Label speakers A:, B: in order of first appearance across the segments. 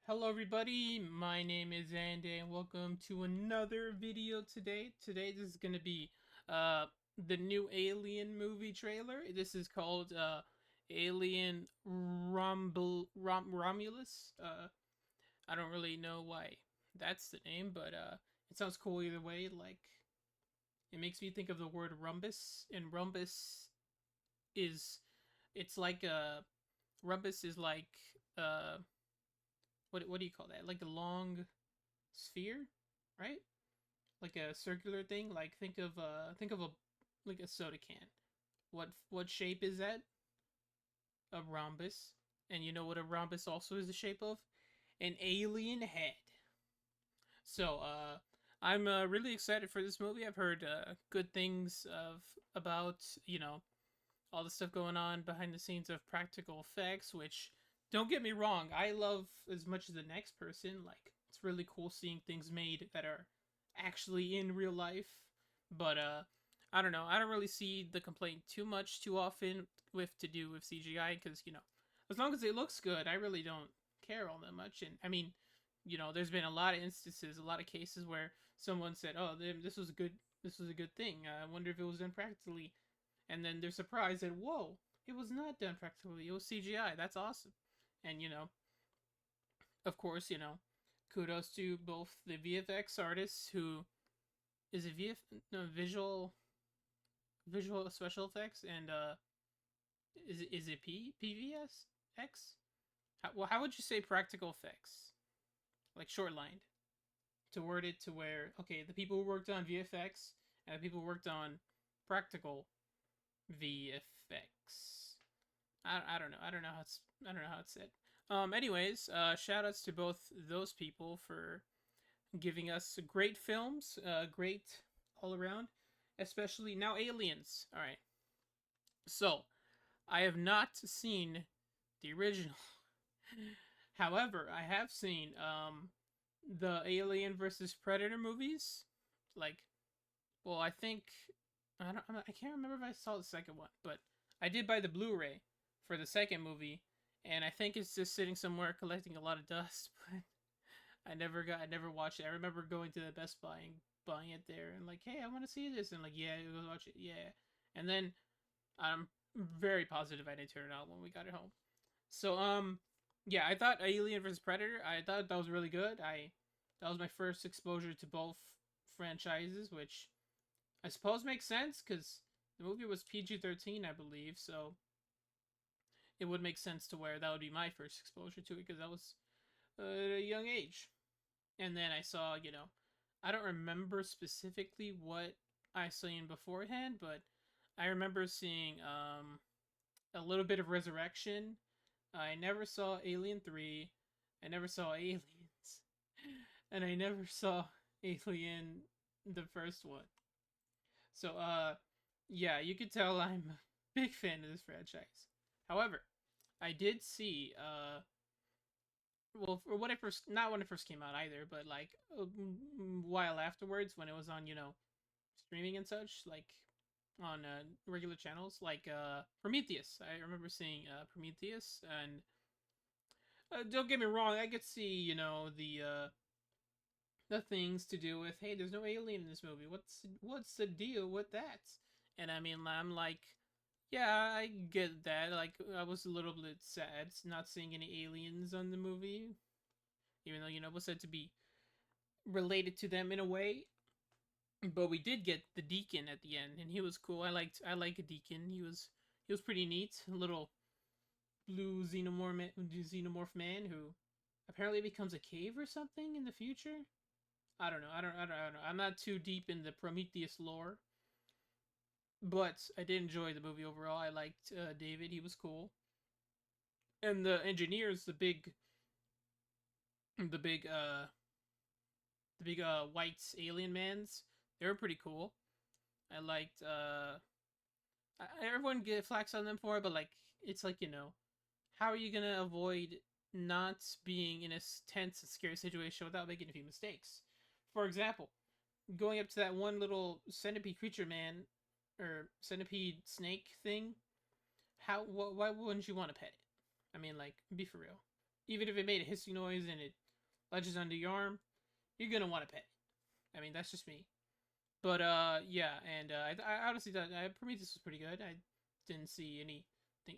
A: Hello everybody, my name is Andy and welcome to another video today. Today this is going to be the new Alien movie trailer. This is called Alien Romulus. I don't really know why that's the name, but it sounds cool either way. Like, it makes me think of the word rhombus, and rhombus is it's like a rhombus is like uh what do you call that? Like a long sphere, right? Like a circular thing. Like think of a like a soda can. What shape is that? A rhombus. And you know what a rhombus also is the shape of? An alien head. So I'm really excited for this movie. I've heard good things of about all the stuff going on behind the scenes of practical effects, which don't get me wrong, I love as much as the next person. Like, it's really cool seeing things made that are actually in real life. But I don't know. I don't really see the complaint too often with to do with CGI because as long as it looks good, I really don't care all that much. And I mean, there's been a lot of instances, a lot of cases where someone said, "Oh, this was a good, this was a good thing. I wonder if it was done practically," and then they're surprised that, whoa, it was not done practically. It was CGI. That's awesome. And of course, kudos to both the VFX artists who is it VF no visual special effects and is it PVS X? How would you say practical effects? Like short lined to word it to where okay, the people who worked on VFX and the people who worked on practical VFX. I don't know. I don't know how it's said. Anyways, shout outs to both those people for giving us great films, great all around, especially now Aliens. All right. So, I have not seen the original. However, I have seen the Alien versus Predator movies. Like, well, I think I can't remember if I saw the second one, but I did buy the Blu-ray for the second movie, and I think it's just sitting somewhere collecting a lot of dust. But I never watched it. I remember going to the Best Buy and buying it there, and like, hey, I want to see this, and like, yeah, go watch it, yeah. And then I'm very positive I didn't turn it on when we got it home. So yeah, I thought Alien vs Predator. I thought that was really good. I That was my first exposure to both franchises, which I suppose makes sense because the movie was PG-13, I believe, so it would make sense to where that would be my first exposure to it because I was at a young age. And then I saw, I don't remember specifically what I seen beforehand, but I remember seeing a little bit of Resurrection. I never saw Alien 3. I never saw Aliens. And I never saw Alien the first one. So, yeah, you could tell I'm a big fan of this franchise. However, I did see, well, when it first, not when it first came out either, but like a while afterwards when it was on, streaming and such, like on regular channels, like Prometheus. I remember seeing Prometheus, and don't get me wrong, I could see, the things to do with, hey, there's no alien in this movie. What's the deal with that? And I mean, I'm like, yeah, I get that. Like, I was a little bit sad not seeing any aliens on the movie, even though it was said to be related to them in a way. But we did get the Deacon at the end, and he was cool. I like a Deacon. He was pretty neat. A little blue xenomorph man who apparently becomes a cave or something in the future. I don't know. I don't know. I'm not too deep in the Prometheus lore, but I did enjoy the movie overall. I liked David. He was cool, and the engineers, the big, white alien mans. They were pretty cool. I liked. Everyone get flax on them for it, but like, it's like how are you gonna avoid not being in a tense, scary situation without making a few mistakes? For example, going up to that one little centipede creature man or centipede snake thing. Why wouldn't you want to pet it? I mean, like, be for real. even if it made a hissing noise and it latches onto your arm, you're gonna want to pet it. I mean, that's just me. But yeah, and I honestly thought Prometheus was pretty good. I didn't see anything.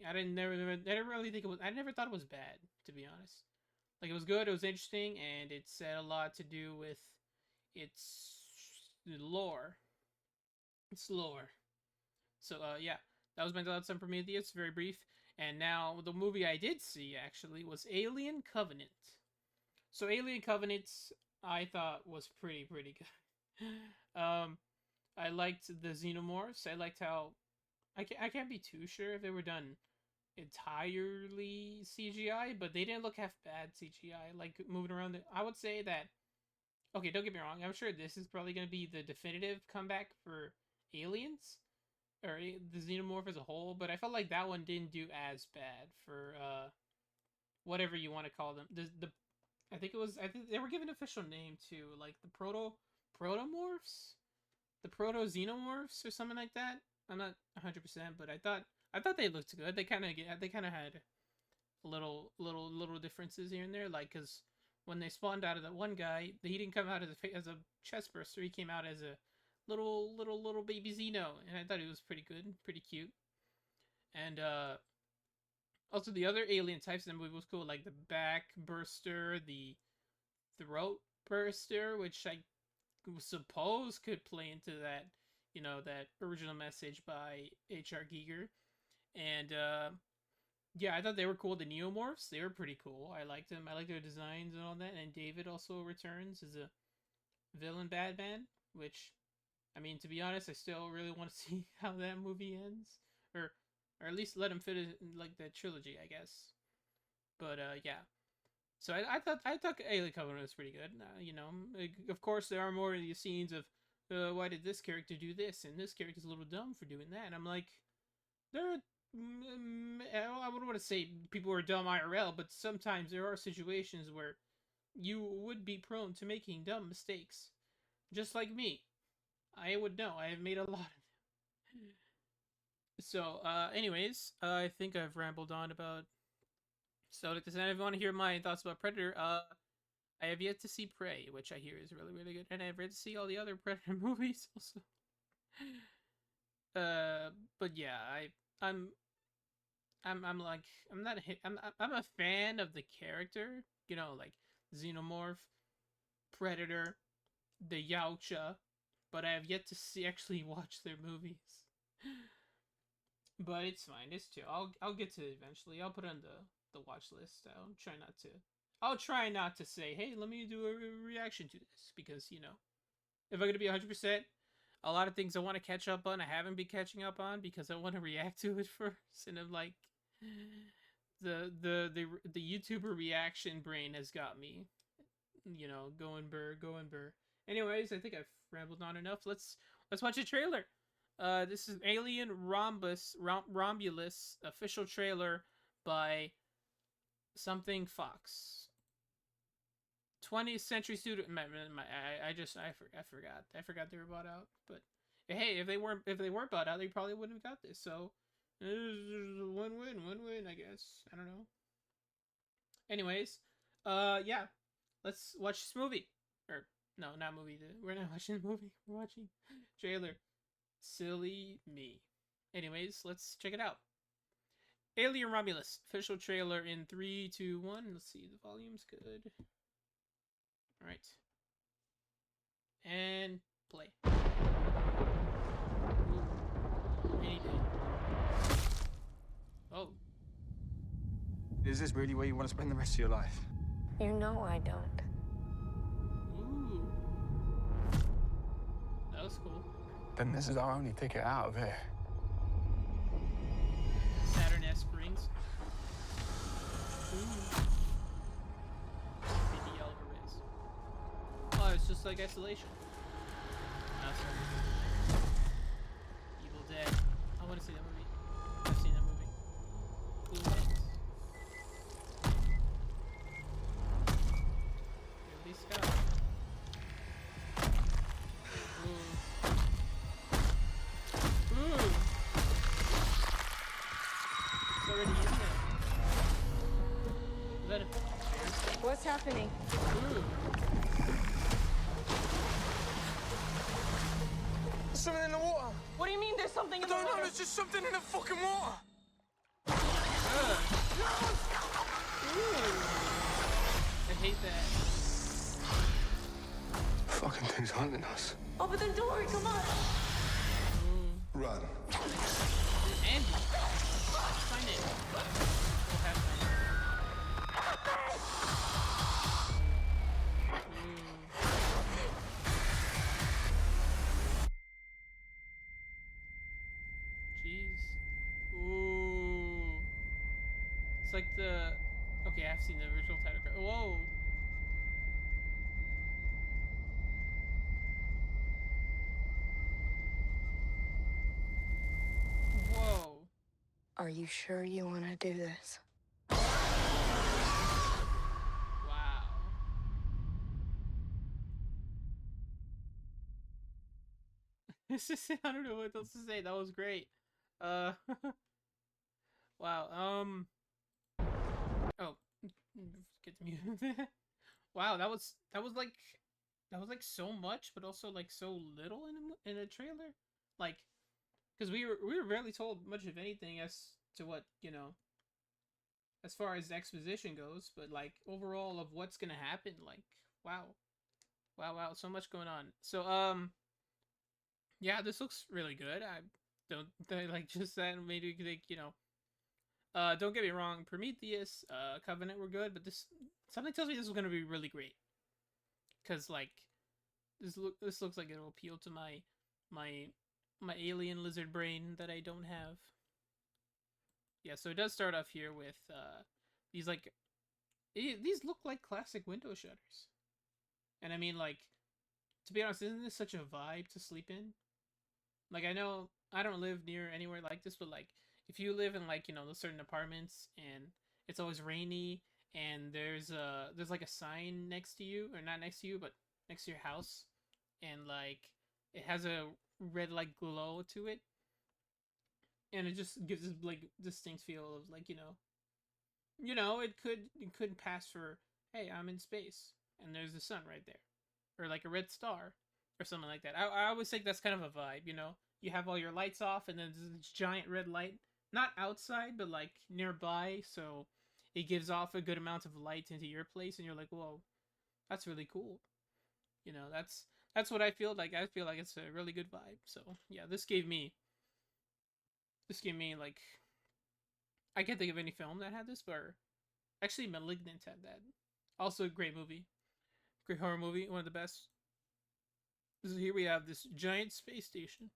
A: I didn't really think it was. I never thought it was bad, to be honest. Like, it was good. It was interesting, and it said a lot to do with its lore. Its lore. So yeah, that was my thoughts on Prometheus. Very brief. And now the movie I did see actually was Alien Covenant. So Alien Covenant, I thought was pretty good. I liked the xenomorphs. I liked how I can't be too sure if they were done entirely CGI, but they didn't look half bad CGI. Like, moving around, I would say that. Okay, don't get me wrong. I'm sure this is probably gonna be the definitive comeback for Aliens or the xenomorph as a whole, but I felt like that one didn't do as bad for whatever you want to call them. I think they were given an official name to, like, the protomorphs, the proto xenomorphs or something like that. I'm not 100%, but I thought they looked good. They kind of had little differences here and there, like, because when they spawned out of that one guy, he didn't come out as a chest burster. He came out as a little baby Xeno, and I thought he was pretty good, pretty cute. And also the other alien types in the movie was cool, like the back burster, the throat burster, which I suppose could play into that, that original message by H.R. Giger. And yeah, I thought they were cool. The Neomorphs, they were pretty cool. I liked them. I liked their designs and all that. And David also returns as a villain Batman, which, I mean, to be honest, I still really want to see how that movie ends, or at least let him fit in, like, the trilogy, I guess. But yeah. So I thought Alien Covenant was pretty good. Of course, there are more of these scenes of why did this character do this and this character's a little dumb for doing that. And I'm like, I wouldn't want to say people are dumb IRL, but sometimes there are situations where you would be prone to making dumb mistakes, just like me. I would know. I have made a lot of them. So, anyways, I think I've rambled on about. So, if you want to hear my thoughts about Predator, I have yet to see Prey, which I hear is really good, and I've yet to see all the other Predator movies also. But yeah, I'm a fan of the character, like Xenomorph, Predator, the Yautja, but I have yet to actually watch their movies. But it's fine. It's chill. I'll get to it eventually. I'll put it on the watch list. I'll try not to say, hey, let me do a reaction to this, because, if I'm gonna be 100%, a lot of things I want to catch up on, I haven't been catching up on because I want to react to it first, and I'm like, the YouTuber reaction brain has got me, going burr. Anyways, I think I've rambled on enough. Let's watch a trailer. This is Alien Romulus official trailer by something Fox. 20th Century Student. I forgot they were bought out. But hey, if they weren't bought out, they probably wouldn't have got this. So win-win, I guess. I don't know. Anyways, yeah, let's watch this movie. Or no, not movie. We're not watching the movie. We're watching trailer. Silly me. Anyways, let's check it out. Alien Romulus official trailer in 3, 2, 1. Let's see, the volume's good. All right, and play. Ooh. Any day. Oh.
B: Is this really where you want to spend the rest of your life?
C: You know I don't.
A: Ooh. That was cool.
B: Then this is our only ticket out of here.
A: Saturn S Springs. Ooh. Oh, it's just like Isolation. No, sorry. Evil Dead. I want to see that movie. I've seen that movie. Cool things. Ridley Scott. Ooh. Ooh. It's already in there. Is that a...
C: happening?
A: Ooh.
B: There's something in the water.
C: What do you mean there's something
B: I
C: in the
B: don't know,
C: water?
B: there's just something in the fucking water.
A: Ooh. I hate that.
B: Fucking thing's hunting us.
C: Open the door, come on.
B: Run.
A: Andy. What's my name? We'll have my name. Jeez. Ooh. It's like the... Okay, I've seen the original title card. Whoa. Whoa.
C: Are you sure you want to do this?
A: Wow. I don't know what else to say. That was great. Uh... wow. Oh. Get the mute. Wow, that was like so much, but also like so little in a trailer. Like, because we were barely told much of anything as to what, you know, as far as the exposition goes, but like overall of what's gonna happen. Like, wow, wow, so much going on. So yeah, this looks really good. I don't like just that maybe like, you know, don't get me wrong, Prometheus, Covenant were good, but this something tells me this is gonna be really great. Cause like this looks like it'll appeal to my my alien lizard brain that I don't have. Yeah, so it does start off here with these like these look like classic window shutters. And I mean, like, to be honest, isn't this such a vibe to sleep in? Like, I know I don't live near anywhere like this, but like if you live in like, you know, those certain apartments and it's always rainy and there's like a sign next to you, or not next to you, but next to your house, and like it has a red like glow to it, and it just gives this like distinct feel of like, you know, it could pass for, hey, I'm in space and there's the sun right there, or like a red star or something like that. I always think that's kind of a vibe, you know. You have all your lights off and then there's this giant red light, not outside but like nearby, so it gives off a good amount of light into your place and you're like, whoa, that's really cool. You know, that's what I feel like. I feel like it's a really good vibe. So yeah, this gave me like, I can't think of any film that had this, but actually Malignant had that. Also a great movie. Great horror movie, one of the best. So here we have this giant space station,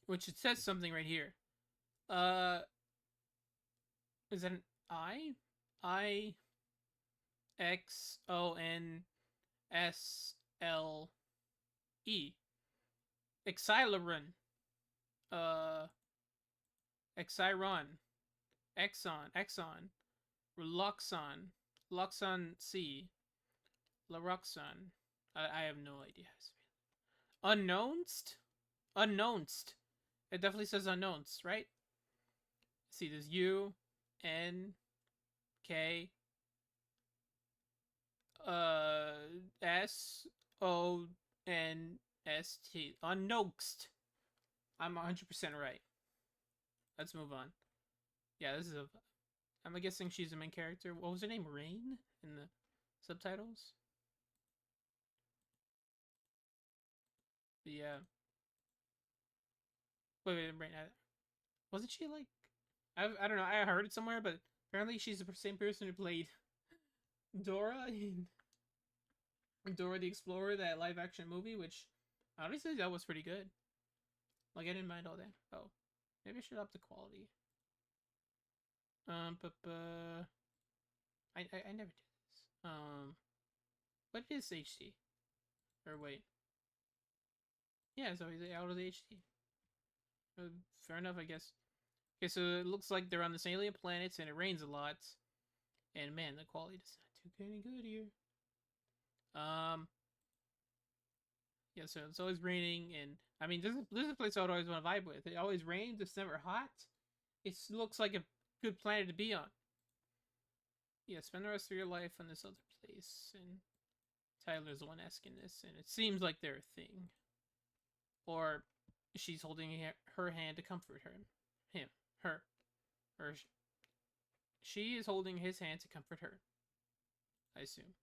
A: which it says something right here. Uh, is that an I? IXONSLE. Exileron. Uh, Exiron. Exon. Luxon. Luxon C. Laroxon. I have no idea. Unknownst? Unknownst. It definitely says unknownst, right? Let's see, there's U, N, K, S, O, N, S, T. Unknownst. I'm 100% right. Let's move on. Yeah, this is a... I'm guessing she's the main character. What was her name? Rain? In the subtitles? Yeah. Wait, Rain. Wasn't she like... I don't know. I heard it somewhere, but apparently she's the same person who played Dora in Dora the Explorer, that live action movie, which honestly that was pretty good. Like, I didn't mind all that. Oh, maybe I should up the quality. But I never did this. What is HD? Or wait, yeah, it's always out of the HD. Fair enough, I guess. Okay, so it looks like they're on this alien planet and it rains a lot. And man, the quality is not too any good here. Yeah, so it's always raining, and I mean, this is a place I would always want to vibe with. It always rains. It's never hot. It looks like a good planet to be on. Yeah, spend the rest of your life on this other place. And Tyler's the one asking this, and it seems like they're a thing. Or she's holding her hand to comfort him, her, or she is holding his hand to comfort her. I assume.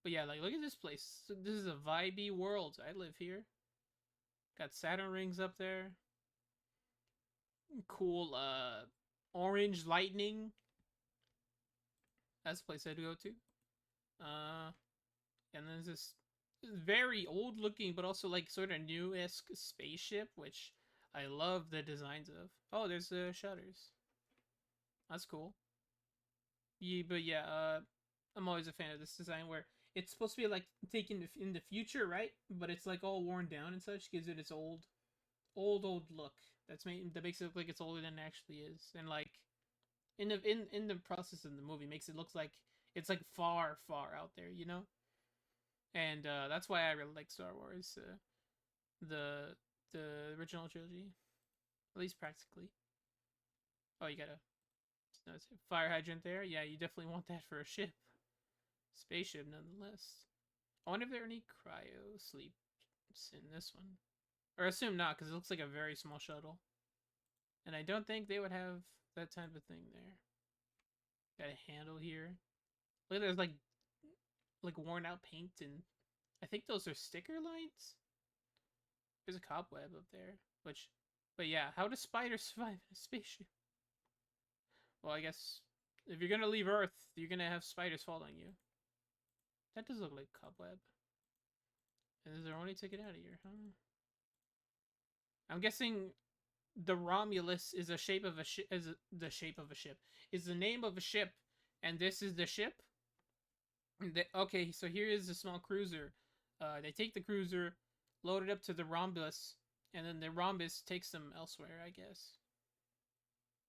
A: But yeah, like look at this place. This is a vibey world. I live here. Got Saturn rings up there. Cool orange lightning. That's the place I'd go to. And then there's this very old looking but also like sort of new-esque spaceship, which I love the designs of. Oh, there's shutters. That's cool. Yeah, but yeah, I'm always a fan of this design where it's supposed to be like taken in the future, right? But it's like all worn down and such, gives it its old look. That makes it look like it's older than it actually is, and like in the process of the movie makes it look like it's like far out there, you know. And that's why I really like Star Wars, the the original trilogy, at least practically. Oh, you got a fire hydrant there. Yeah, you definitely want that for a ship. Spaceship, nonetheless. I wonder if there are any cryo sleeps in this one. Or assume not, because it looks like a very small shuttle. And I don't think they would have that type of thing there. Got a handle here. Look at there's like worn out paint, and I think those are sticker lines. There's a cobweb up there. But yeah, how does spiders survive in a spaceship? Well, I guess if you're gonna leave Earth, you're gonna have spiders following you. That does look like cobweb. And is there only ticket out of here, huh? I'm guessing the Romulus is a shape of a ship. Is the shape of a ship? Is the name of a ship, and this is the ship. Okay, so here is a small cruiser. They take the cruiser, load it up to the rhombus, and then the rhombus takes them elsewhere, I guess.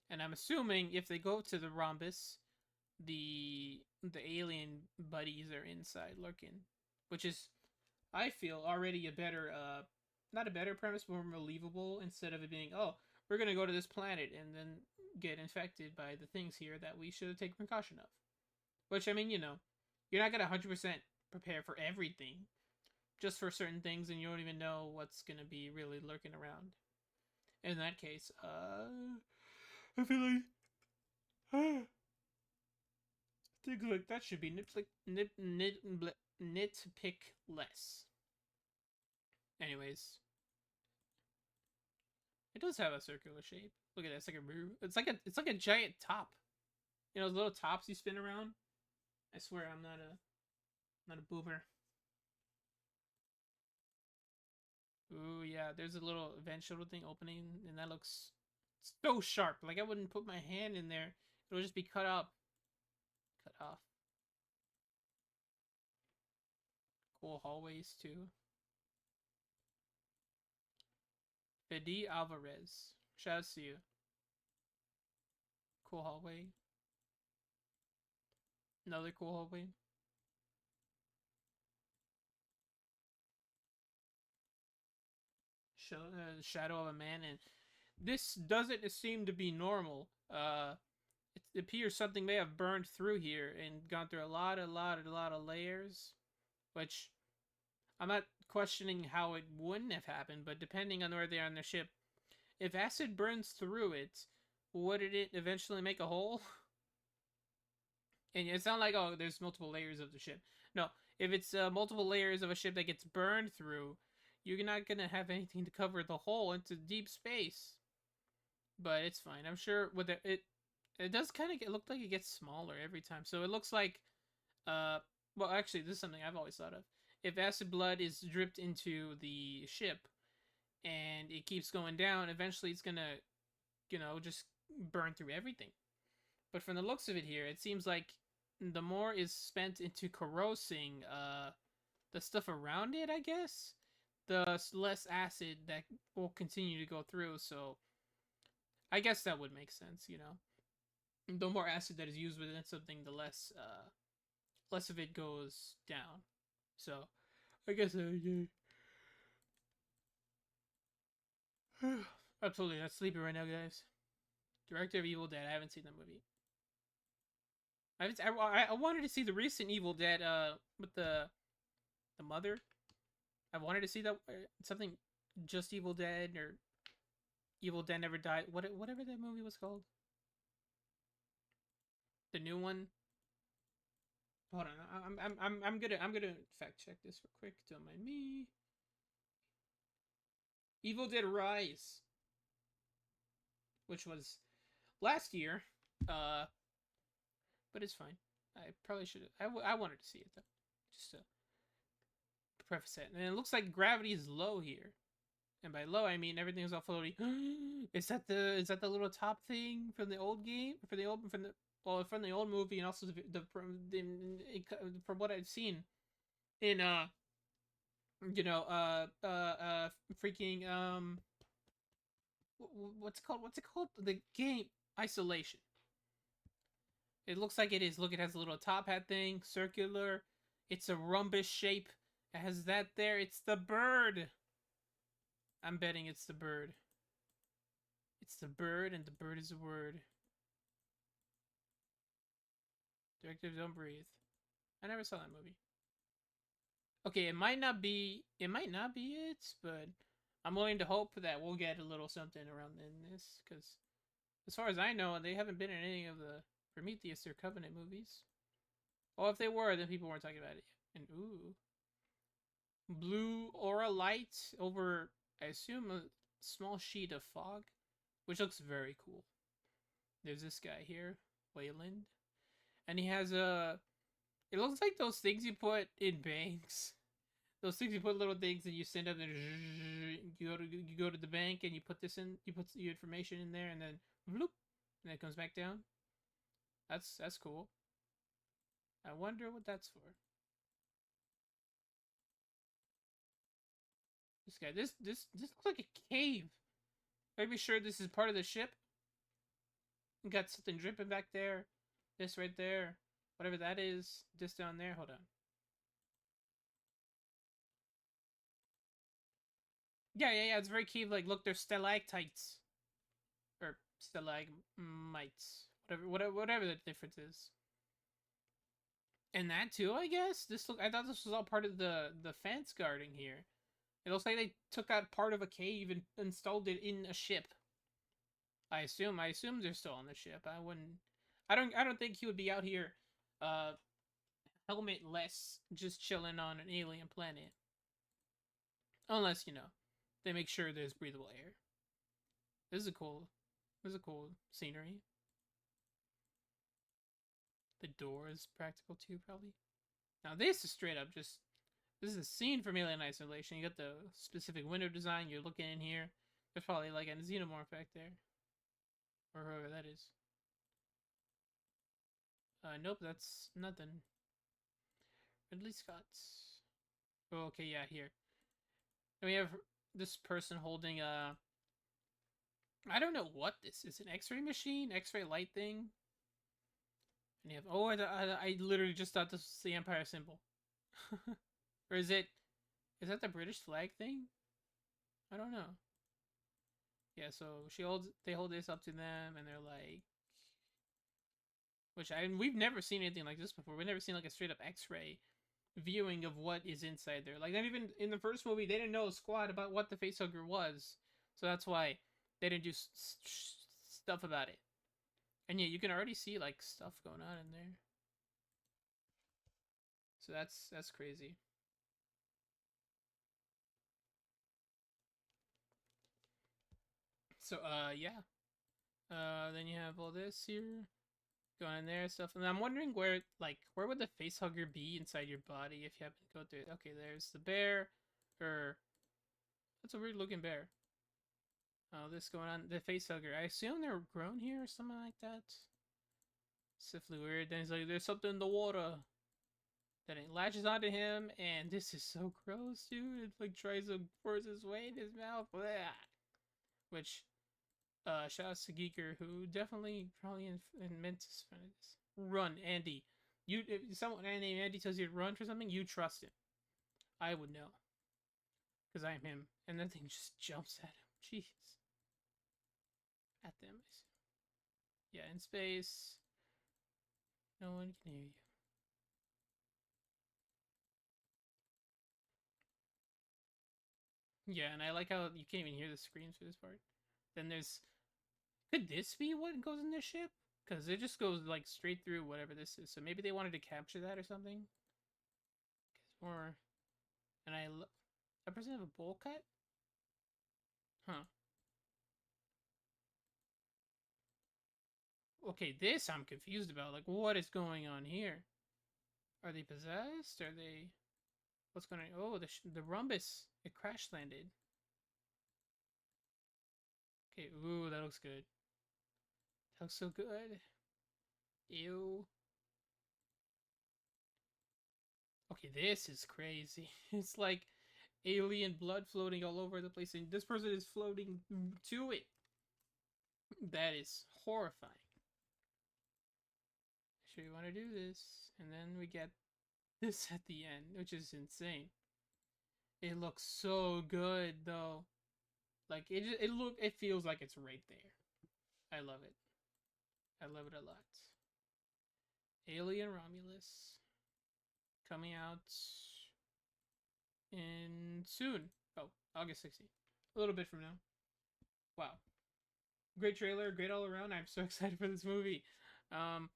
A: And I'm assuming if they go to the rhombus, the alien buddies are inside lurking, which is, I feel, already a better, not a better premise, but more believable, instead of it being, oh, we're gonna go to this planet and then get infected by the things here that we should have taken precaution of. Which, I mean, you know, you're not gonna 100% prepare for everything, just for certain things, and you don't even know what's gonna be really lurking around. In that case, I feel like things like that should be nitpick less. Anyways, it does have a circular shape. Look at that. It's like a it's like a giant top. You know those little tops you spin around. I swear I'm not a boomer. Ooh yeah, there's a little vent shuttle thing opening, and that looks so sharp. Like I wouldn't put my hand in there; it'll just be cut off. Cool hallways too. Fede Alvarez, shout out to you. Cool hallway. Another cool hallway. Shadow of a man, and this doesn't seem to be normal. It appears something may have burned through here and gone through a lot of layers, which I'm not questioning how it wouldn't have happened, but depending on where they are on the ship, if acid burns through it, would it eventually make a hole? And it's not like, oh, there's multiple layers of the ship. No, if it's multiple layers of a ship that gets burned through, you're not gonna have anything to cover the hole into deep space. But it's fine. I'm sure with it does kind of look like it gets smaller every time. So it looks like, well, actually, this is something I've always thought of. If acid blood is dripped into the ship and it keeps going down, eventually it's gonna, just burn through everything. But from the looks of it here, it seems like the more is spent into corrosing the stuff around it, I guess, the less acid that will continue to go through. So I guess that would make sense, you know. The more acid that is used within something, the less of it goes down. So I guess yeah. Absolutely not sleepy right now, guys. Director of Evil Dead. I haven't seen that movie. I wanted to see the recent Evil Dead with the mother. I wanted to see that something just Evil Dead or Evil Dead Never Died. Whatever that movie was called. The new one. Hold on, I'm gonna fact check this real quick. Don't mind me. Evil Dead Rise, which was last year, but it's fine. I probably should. I wanted to see it though, just to preface it. And it looks like gravity is low here, and by low I mean everything's all floaty. Is that the little top thing from the old game? From the old movie, and also from what I've seen in freaking what's it called, the game Isolation. It looks like it is. Look, it has a little top hat thing, circular. It's a rhombus shape. It has that there. It's the bird. I'm betting it's the bird. It's the bird, and the bird is a word. Directive Don't Breathe. I never saw that movie. Okay, it might not be it, but I'm willing to hope that we'll get a little something around in this, because as far as I know, they haven't been in any of the Prometheus or Covenant movies. Well, if they were, then people weren't talking about it yet. And ooh, blue aura light over, I assume, a small sheet of fog, which looks very cool. There's this guy here, Wayland, and he has a. It looks like those things you put in banks. Those things you put little things and you send up and you go to the bank and you put this in. You put your information in there and then bloop, and it comes back down. That's cool. I wonder what that's for. This guy, this looks like a cave. Maybe sure this is part of the ship. You got something dripping back there. This right there. Whatever that is. This down there. Hold on. Yeah. It's very cave. Like, look, there's stalactites. Or stalagmites. Whatever the difference is. And that too, I guess. I thought this was all part of the fence guarding here. It looks like they took out part of a cave and installed it in a ship. I assume they're still on the ship. I don't think he would be out here helmetless just chilling on an alien planet. Unless, they make sure there's breathable air. This is cool scenery. The door is practical too, probably. Now this is straight up this is a scene from Alien Isolation. You got the specific window design. You're looking in here. There's probably like a xenomorph back there. Or whoever that is. Nope, that's nothing. Ridley Scott's. Oh, okay, yeah, here. And we have this person holding a. I don't know what this is. An X-ray machine, X-ray light thing. And you have. Oh, I literally just thought this was the Empire symbol. Or is it? Is that the British flag thing? I don't know. Yeah, so they hold this up to them, and they're like, we've never seen anything like this before. We've never seen like a straight up X-ray viewing of what is inside there. Like, not even in the first movie, they didn't know a squat about what the facehugger was, so that's why they didn't do stuff about it. And yeah, you can already see like stuff going on in there. So that's crazy. So yeah. Then you have all this here going in there stuff, and I'm wondering where would the facehugger be inside your body if you happen to go through it. Okay, there's the bear, or that's a weird looking bear. Oh, this going on the facehugger. I assume they're grown here or something like that. Simply weird. Then he's like, there's something in the water. Then it latches onto him, and this is so gross, dude. It like tries to force its way in his mouth. Blah. Which, shout out to Geeker, who definitely probably meant to run. Andy, if someone named Andy tells you to run for something, you trust him. I would know, because I'm him, and that thing just jumps at him. Jeez, at them. Yeah, in space. No one can hear you. Yeah, and I like how you can't even hear the screams for this part. Then there's... Could this be what goes in this ship? Because it just goes like straight through whatever this is. So maybe they wanted to capture that or something. Or... And that person have a bowl cut? Huh. Okay, this I'm confused about. Like, what is going on here? Are they possessed? Are they... What's going on? Oh, the rhombus. It crash landed. Okay, ooh, that looks good. That looks so good. Ew. Okay, this is crazy. It's like alien blood floating all over the place, and this person is floating to it. That is horrifying. Sure, you want to do this, and then we get this at the end, which is insane. It looks so good, though. Like it feels like it's right there. I love it. I love it a lot. Alien Romulus coming out in soon. Oh, August 16th. A little bit from now. Wow. Great trailer, great all around. I'm so excited for this movie. Um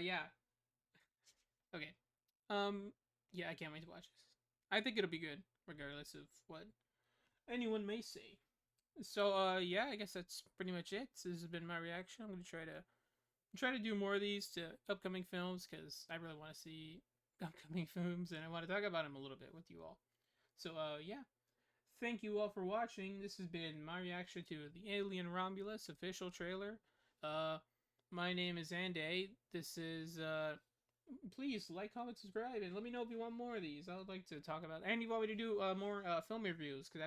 A: yeah. Okay. Yeah, I can't wait to watch this. I think it'll be good, regardless of what anyone may say. So yeah, I guess that's pretty much it. This has been my reaction. I'm gonna try to do more of these to upcoming films because I really want to see upcoming films and I want to talk about them a little bit with you all. So yeah, thank you all for watching. This has been my reaction to the Alien Romulus official trailer. My name is ANDAY. This is please like, comment, subscribe, and let me know if you want more of these. I would like to talk about, and you want me to do more film reviews because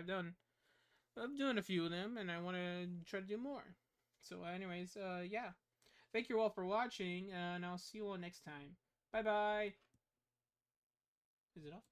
A: I'm doing a few of them, and I want to try to do more. So, anyways, yeah. Thank you all for watching, and I'll see you all next time. Bye bye. Is it off?